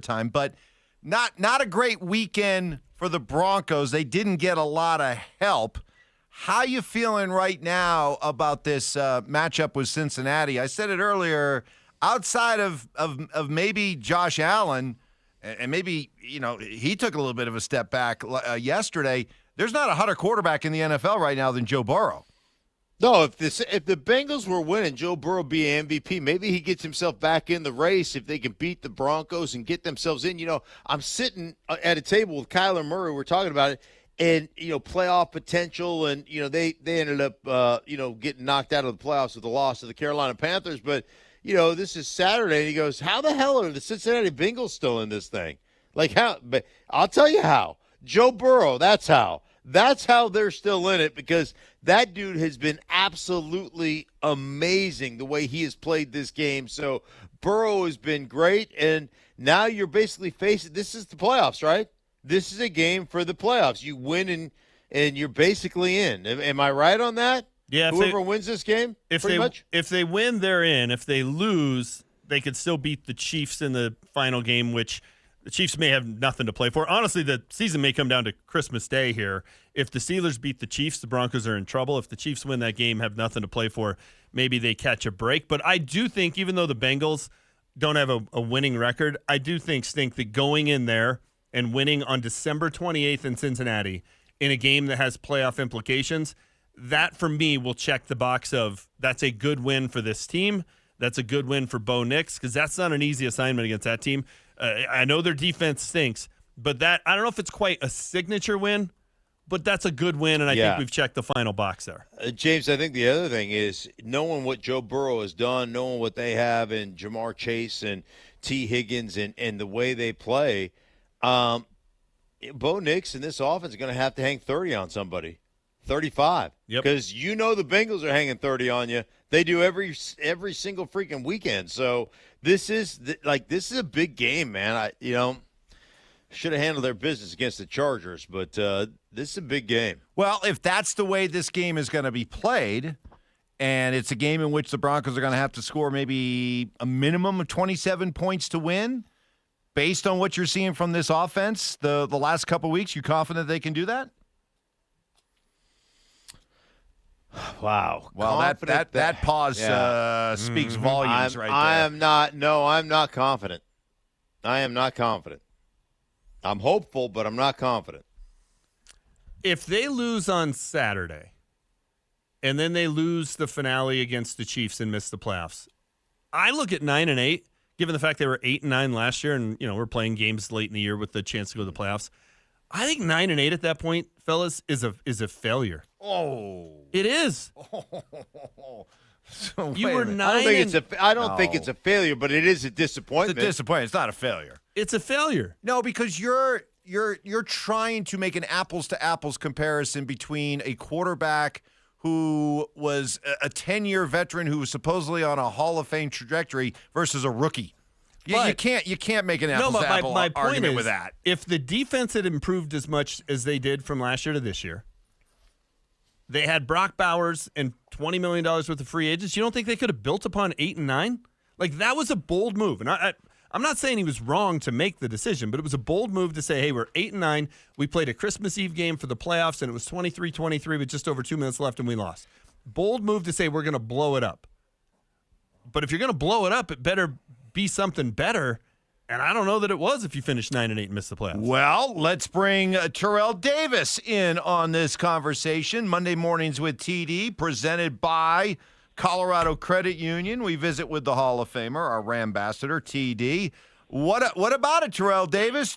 time, but not a great weekend for the Broncos. They didn't get a lot of help. How you feeling right now about this matchup with Cincinnati? I said it earlier, outside of maybe Josh Allen, and maybe, he took a little bit of a step back yesterday, there's not a hotter quarterback in the NFL right now than Joe Burrow. No, if the Bengals were winning, Joe Burrow would be MVP. Maybe he gets himself back in the race if they can beat the Broncos and get themselves in. I'm sitting at a table with Kyler Murray. We're talking about it, and playoff potential, and they ended up getting knocked out of the playoffs with the loss to the Carolina Panthers. But this is Saturday, and he goes, "How the hell are the Cincinnati Bengals still in this thing? Like how?" But I'll tell you how. Joe Burrow. That's how. That's how they're still in it, because that dude has been absolutely amazing the way he has played this game. So Burrow has been great, and now you're basically facing – this is the playoffs, right? This is a game for the playoffs. You win and you're basically in. Am I right on that? Yeah. Whoever wins this game, pretty much? If they win, they're in. If they lose, they could still beat the Chiefs in the final game, which – the Chiefs may have nothing to play for. Honestly, the season may come down to Christmas Day here. If the Steelers beat the Chiefs, the Broncos are in trouble. If the Chiefs win that game, have nothing to play for, maybe they catch a break. But I do think, even though the Bengals don't have a winning record, I do think, Stink, that going in there and winning on December 28th in Cincinnati in a game that has playoff implications, that for me will check the box of that's a good win for this team. That's a good win for Bo Nix, because that's not an easy assignment against that team. I know their defense stinks, but I don't know if it's quite a signature win, but that's a good win, and I think we've checked the final box there. James, I think the other thing is knowing what Joe Burrow has done, knowing what they have in Jamar Chase and T. Higgins and the way they play, Bo Nix in this offense is going to have to hang 30 on somebody, 35. Yep. Because the Bengals are hanging 30 on you. They do every single freaking weekend. So this is a big game, man. Should have handled their business against the Chargers, but this is a big game. Well, if that's the way this game is going to be played, and it's a game in which the Broncos are going to have to score maybe a minimum of 27 points to win, based on what you're seeing from this offense the last couple of weeks, you confident they can do that? Wow. Well, that pause speaks volumes right there. I'm not confident. I am not confident. I'm hopeful, but I'm not confident. If they lose on Saturday and then they lose the finale against the Chiefs and miss the playoffs, I look at 9-8, given the fact they were 8-9 last year, and we're playing games late in the year with the chance to go to the playoffs. I think 9-8 at that point, fellas, is a failure. Oh, it is. So you were 9. I don't think it's a failure, but it is a disappointment. It's a disappointment. It's not a failure. It's a failure. No, because you're trying to make an apples to apples comparison between a quarterback who was a 10-year veteran who was supposedly on a Hall of Fame trajectory versus a rookie. You can't make an apples to apples argument with that. If the defense had improved as much as they did from last year to this year, they had Brock Bowers and $20 million worth of free agents. You don't think they could have built upon 8-9? Like, that was a bold move. And I'm not saying he was wrong to make the decision, but it was a bold move to say, hey, we're 8-9. We played a Christmas Eve game for the playoffs, and it was 23-23 with just over 2 minutes left, and we lost. Bold move to say we're going to blow it up. But if you're going to blow it up, it better be something better. And I don't know that it was if you finished 9-8 and missed the playoffs. Well, let's bring Terrell Davis in on this conversation. Monday Mornings with TD, presented by Colorado Credit Union. We visit with the Hall of Famer, our ambassador, TD. What about it, Terrell Davis?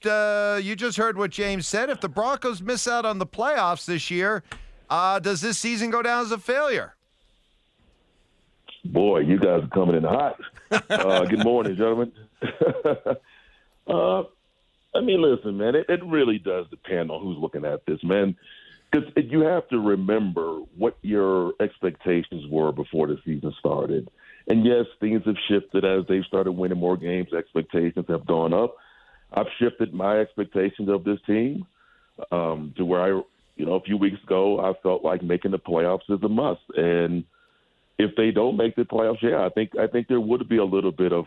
You just heard what James said. If the Broncos miss out on the playoffs this year, does this season go down as a failure? Boy, you guys are coming in hot. Good morning, gentlemen. Listen, man, it really does depend on who's looking at this, man. Because you have to remember what your expectations were before the season started. And, yes, things have shifted as they've started winning more games. Expectations have gone up. I've shifted my expectations of this team to where a few weeks ago, I felt like making the playoffs is a must. And if they don't make the playoffs, I think there would be a little bit of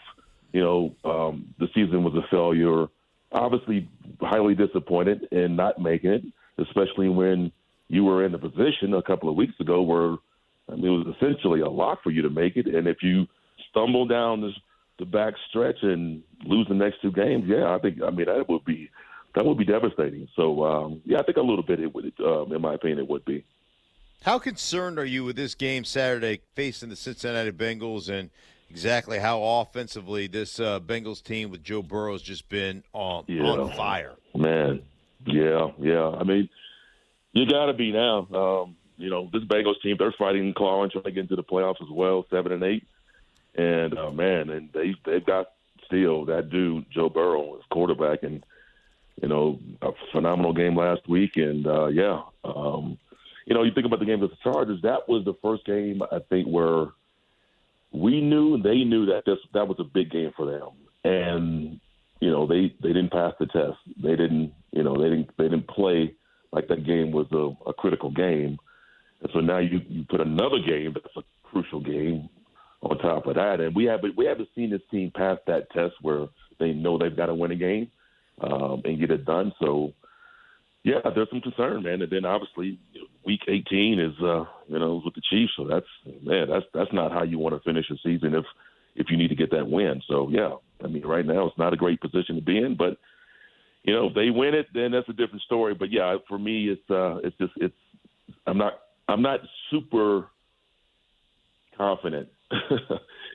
the season was a failure. Obviously, highly disappointed in not making it, especially when you were in a position a couple of weeks ago where it was essentially a lock for you to make it. And if you stumble down the back stretch and lose the next two games, that would be devastating. So, I think a little bit it would, in my opinion, it would be. How concerned are you with this game Saturday facing the Cincinnati Bengals and exactly how offensively this Bengals team with Joe Burrow has just been on fire? Man, yeah. I mean, you got to be now. This Bengals team, they're fighting clawing, trying to get into the playoffs as well, 7-8. And, and they've got still that dude, Joe Burrow, as quarterback, and, a phenomenal game last week. And, you think about the game with the Chargers, that was the first game, I think, where we knew and they knew that that was a big game for them. And, they didn't pass the test. They didn't play like that game was a critical game. And so now you put another game that's a crucial game on top of that. And we haven't seen this team pass that test where they know they've got to win a game and get it done. So, yeah, there's some concern, man. And then obviously week 18 is, with the Chiefs. So that's not how you want to finish a season if you need to get that win. So, yeah, I mean, right now it's not a great position to be in, but if they win it, then that's a different story. But yeah, for me, I'm not super confident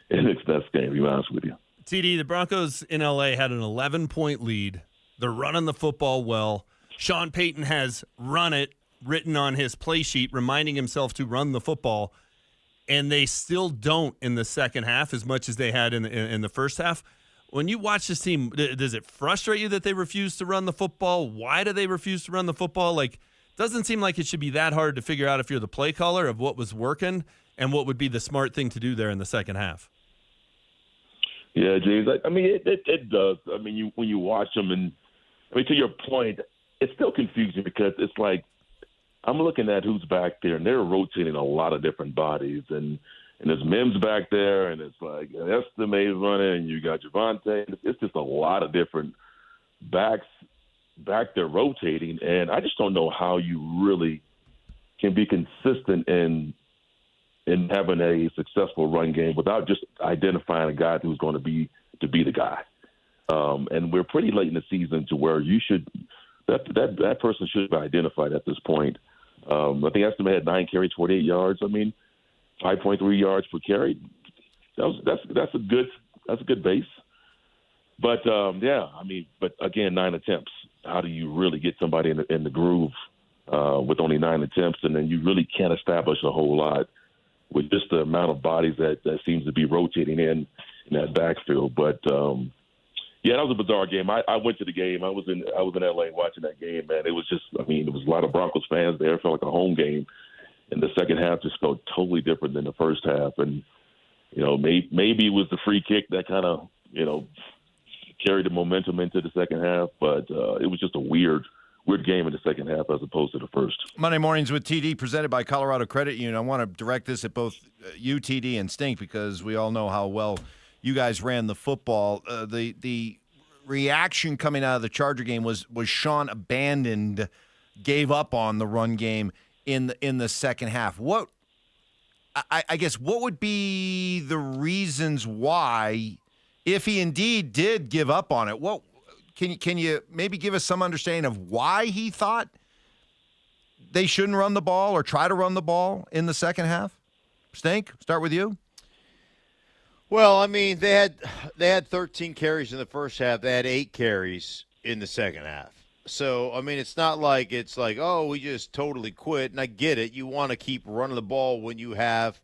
in its best game, to be honest with you. TD, the Broncos in LA had an 11-point lead. They're running the football well. Sean Payton has run it written on his play sheet, reminding himself to run the football, and they still don't in the second half as much as they had in the first half. When you watch this team, does it frustrate you that they refuse to run the football? Why do they refuse to run the football? Doesn't seem like it should be that hard to figure out if you're the play caller of what was working and what would be the smart thing to do there in the second half. Yeah, James. I mean, it does. I mean, when you watch them, and to your point, it's still confusing because it's like I'm looking at who's back there, and they're rotating a lot of different bodies, and there's Mims back there, and it's like Estime's running, and you got Javonte. It's just a lot of different backs back there rotating, and I just don't know how you really can be consistent in having a successful run game without just identifying a guy who's going to be the guy. And we're pretty late in the season to where you should that person should be identified at this point. I think Estime had 9 carries, 48 yards. I mean, 5.3 yards per carry. That's a good base. But but again, 9 attempts. How do you really get somebody in the groove with only 9 attempts, and then you really can't establish a whole lot with just the amount of bodies that seems to be rotating in that backfield. But that was a bizarre game. I went to the game. I was in LA watching that game, man. It was just, it was a lot of Broncos fans there. It felt like a home game. And the second half just felt totally different than the first half. And, maybe it was the free kick that kind of, carried the momentum into the second half. But it was just a weird game in the second half as opposed to the first. Monday Mornings with TD, presented by Colorado Credit Union. I want to direct this at both you, TD, and Stink, because we all know how well you guys ran the football. The reaction coming out of the Charger game was Sean abandoned, gave up on the run game in the second half. What would be the reasons why, if he indeed did give up on it? What can you maybe give us some understanding of why he thought they shouldn't run the ball or try to run the ball in the second half? Stink, start with you. Well, I mean, they had 13 carries in the first half. They had 8 carries in the second half. So, I mean, it's not like oh, we just totally quit. And I get it. You want to keep running the ball when you have,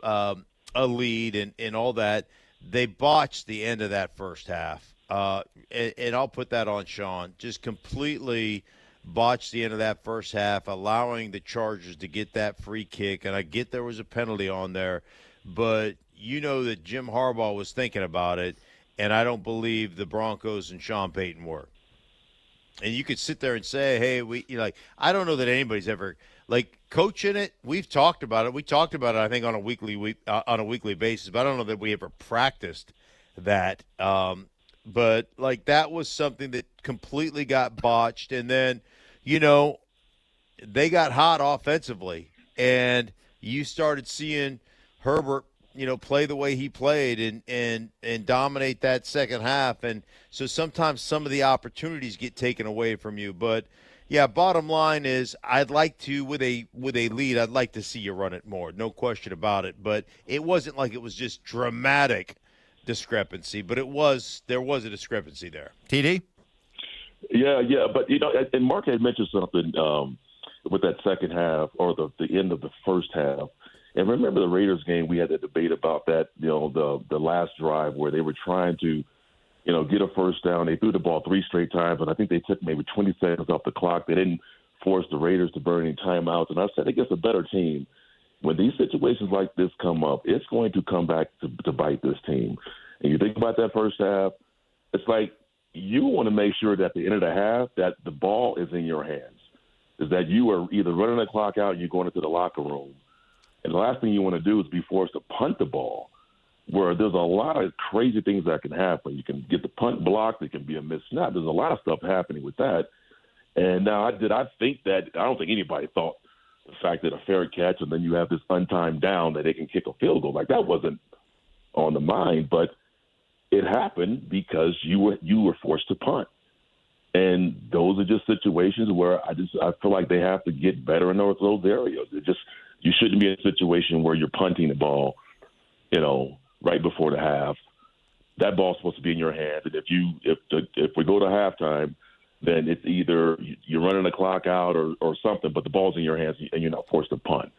a lead and all that. They botched the end of that first half. And I'll put that on Sean. Just completely botched the end of that first half, allowing the Chargers to get that free kick. And I get there was a penalty on there. But that Jim Harbaugh was thinking about it, and I don't believe the Broncos and Sean Payton were. And you could sit there and say, hey, I don't know that anybody's ever like coaching it, we've talked about it. We talked about it, I think, on a weekly basis. But I don't know that we ever practiced that. But like that was something that completely got botched, and then, they got hot offensively, and you started seeing Herbert, play the way he played and dominate that second half. And so sometimes some of the opportunities get taken away from you. But yeah, bottom line is I'd like to, with a lead, I'd like to see you run it more. No question about it. But it wasn't like it was just dramatic discrepancy, but there was a discrepancy there. TD? Yeah, but and Mark had mentioned something with that second half or the end of the first half. And remember the Raiders game, we had that debate about that, the last drive where they were trying to, get a first down. They threw the ball 3 straight times, and I think they took maybe 20 seconds off the clock. They didn't force the Raiders to burn any timeouts. And I said against a better team, when these situations like this come up, it's going to come back to bite this team. And you think about that first half, it's like you want to make sure that at the end of the half that the ball is in your hands, is that you are either running the clock out and you're going into the locker room. And the last thing you want to do is be forced to punt the ball, where there's a lot of crazy things that can happen. You can get the punt blocked. It can be a missed snap. There's a lot of stuff happening with that. And now I think that – I don't think anybody thought the fact that a fair catch and then you have this untimed down that they can kick a field goal. Like, that wasn't on the mind, but it happened because you were forced to punt. And those are just situations where I feel like they have to get better in those areas. You shouldn't be in a situation where you're punting the ball, right before the half. That ball's supposed to be in your hands. And if we go to halftime, then it's either you're running the clock out or something, but the ball's in your hands and you're not forced to punt.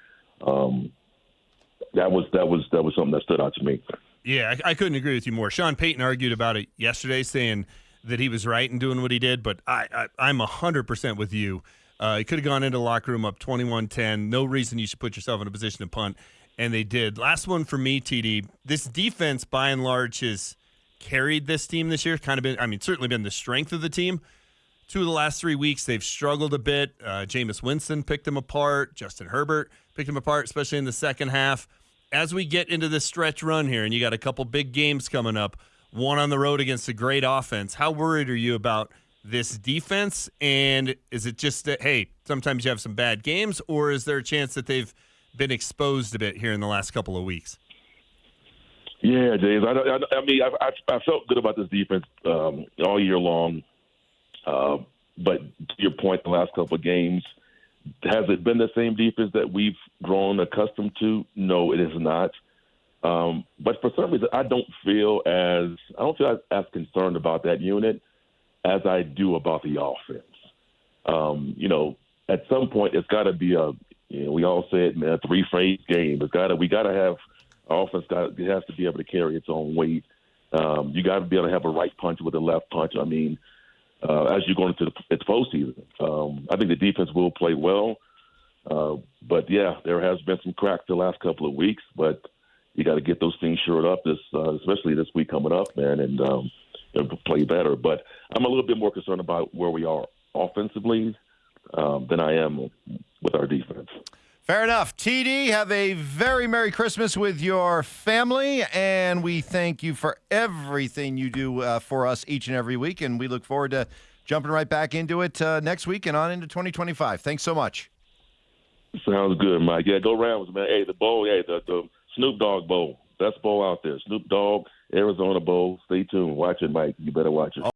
That was something that stood out to me. Yeah, I couldn't agree with you more. Sean Payton argued about it yesterday, saying that he was right in doing what he did, but I'm 100% with you. He could have gone into the locker room up 21-10. No reason you should put yourself in a position to punt, and they did. Last one for me, TD. This defense, by and large, has carried this team this year. Certainly been the strength of the team. 2 of the last 3 weeks, they've struggled a bit. Jameis Winston picked them apart. Justin Herbert picked them apart, especially in the second half. As we get into this stretch run here, and you got a couple big games coming up, one on the road against a great offense, how worried are you about this defense? And is it just that, hey, sometimes you have some bad games, or is there a chance that they've been exposed a bit here in the last couple of weeks? Yeah, James. I felt good about this defense all year long. But to your point, the last couple of games, has it been the same defense that we've grown accustomed to? No, it is not. But for some reason, I don't feel as concerned about that unit as I do about the offense. At some point, it's got to be we all say it, man, a 3-phase game. We got to have offense. It has to be able to carry its own weight. You got to be able to have a right punch with a left punch. As you go into its postseason, I think the defense will play well. But yeah, there has been some cracks the last couple of weeks. But you got to get those things shored up, especially this week coming up, man, and play better. But I'm a little bit more concerned about where we are offensively than I am with our defense. Fair enough. TD, have a very Merry Christmas with your family, and we thank you for everything you do for us each and every week, and we look forward to jumping right back into it next week and on into 2025. Thanks so much. Sounds good, Mike. Yeah, go Rams, man. Hey, the bowl, the Snoop Dogg Bowl. Best bowl out there. Snoop Dogg, Arizona Bowl. Stay tuned. Watch it, Mike. You better watch it.